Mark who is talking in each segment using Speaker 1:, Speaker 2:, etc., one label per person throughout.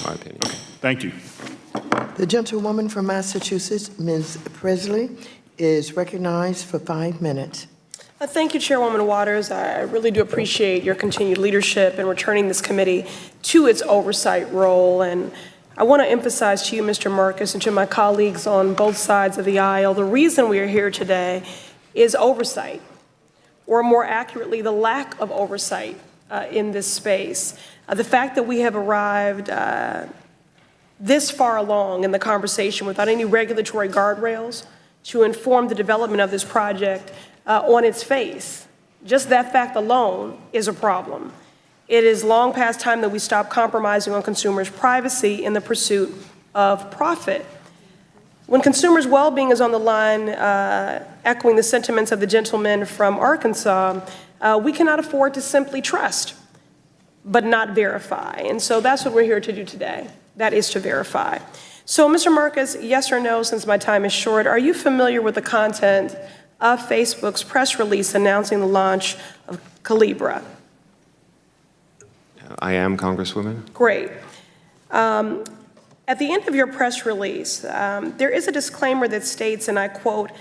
Speaker 1: my opinion.
Speaker 2: Okay, thank you.
Speaker 3: The gentlewoman from Massachusetts, Ms. Pressley, is recognized for 5 minutes.
Speaker 4: Thank you, Chairwoman Waters. I really do appreciate your continued leadership in returning this committee to its oversight role. And I want to emphasize to you, Mr. Marcus, and to my colleagues on both sides of the aisle, the reason we are here today is oversight, or more accurately, the lack of oversight in this space. The fact that we have arrived this far along in the conversation without any regulatory guardrails to inform the development of this project on its face, just that fact alone is a problem. It is long past time that we stop compromising on consumers' privacy in the pursuit of profit. When consumers' well-being is on the line, echoing the sentiments of the gentleman from Arkansas, we cannot afford to simply trust, but not verify. And so that's what we're here to do today. That is to verify. So, Mr. Marcus, yes or no, since my time is short, are you familiar with the content of Facebook's press release announcing the launch of Libra?
Speaker 1: I am, Congresswoman.
Speaker 4: Great. At the end of your press release, there is a disclaimer that states, and I quote,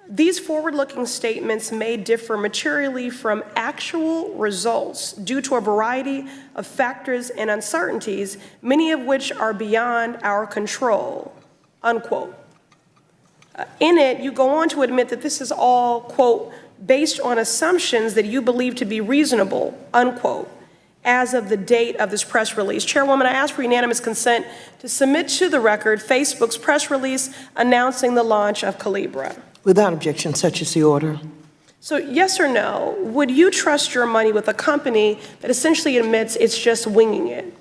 Speaker 4: "These forward-looking statements may differ materially from actual results due to a variety of factors and uncertainties, many of which are beyond our control," unquote. In it, you go on to admit that this is all, quote, "based on assumptions that you believe to be reasonable," unquote, as of the date of this press release. Chairwoman, I ask for unanimous consent to submit to the record Facebook's press release announcing the launch of Libra.
Speaker 3: Without objection, such is the order.
Speaker 4: So yes or no, would you trust your money with a company that essentially admits it's just winging it?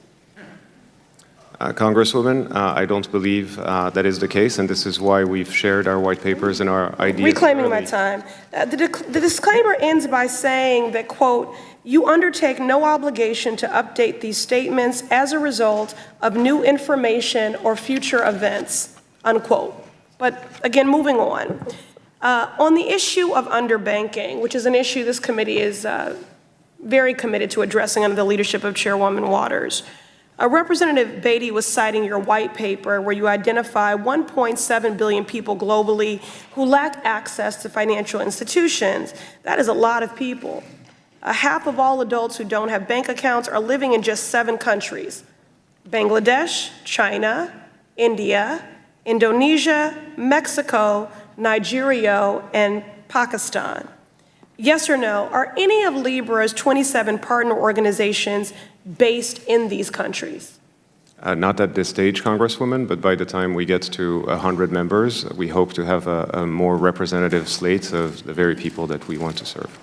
Speaker 1: Congresswoman, I don't believe that is the case, and this is why we've shared our white papers and our ideas.
Speaker 4: Reclaiming my time. The disclaimer ends by saying that, quote, "You undertake no obligation to update these statements as a result of new information or future events," unquote. But again, moving on. On the issue of underbanking, which is an issue this committee is very committed to addressing under the leadership of Chairwoman Waters, Representative Beatty was citing your white paper where you identify 1.7 billion people globally who lack access to financial institutions. That is a lot of people. Half of all adults who don't have bank accounts are living in just 7 countries: Bangladesh, China, India, Indonesia, Mexico, Nigeria, and Pakistan. Yes or no, are any of Libra's 27 partner organizations based in these countries?
Speaker 1: Not at this stage, Congresswoman, but by the time we get to 100 members, we hope to have a more representative slate of the very people that we want to serve.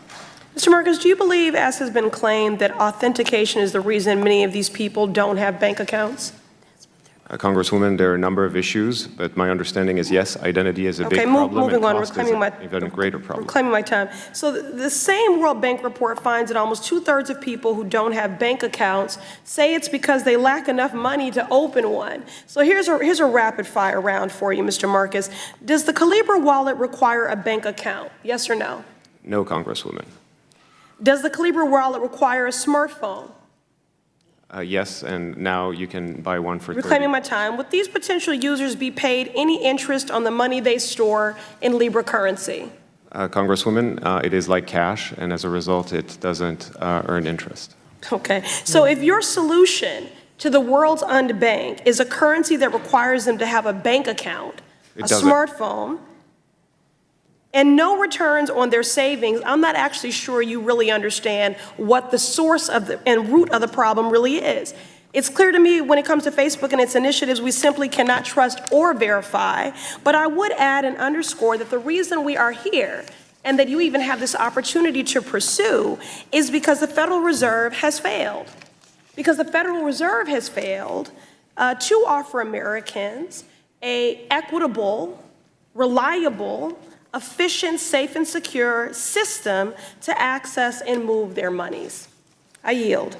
Speaker 4: Mr. Marcus, do you believe, as has been claimed, that authentication is the reason many of these people don't have bank accounts?
Speaker 1: Congresswoman, there are a number of issues, but my understanding is yes, identity is a big problem.
Speaker 4: Moving on,
Speaker 1: even a greater problem.
Speaker 4: Reclaiming my time. So the same World Bank report finds that almost 2/3 of people who don't have bank accounts say it's because they lack enough money to open one. So here's a rapid fire round for you, Mr. Marcus. Does the Libra wallet require a bank account? Yes or no?
Speaker 1: No, Congresswoman.
Speaker 4: Does the Libra wallet require a smartphone?
Speaker 1: Yes, and now you can buy one for
Speaker 4: Reclaiming my time. Would these potential users be paid any interest on the money they store in Libra currency?
Speaker 1: Congresswoman, it is like cash, and as a result, it doesn't earn interest.
Speaker 4: Okay. So if your solution to the world's unbanked is a currency that requires them to have a bank account, a smartphone, and no returns on their savings, I'm not actually sure you really understand what the source of and root of the problem really is. It's clear to me when it comes to Facebook and its initiatives, we simply cannot trust or verify. But I would add and underscore that the reason we are here and that you even have this opportunity to pursue is because the Federal Reserve has failed. Because the Federal Reserve has failed to offer Americans an equitable, reliable, efficient, safe, and secure system to access and move their monies. I yield.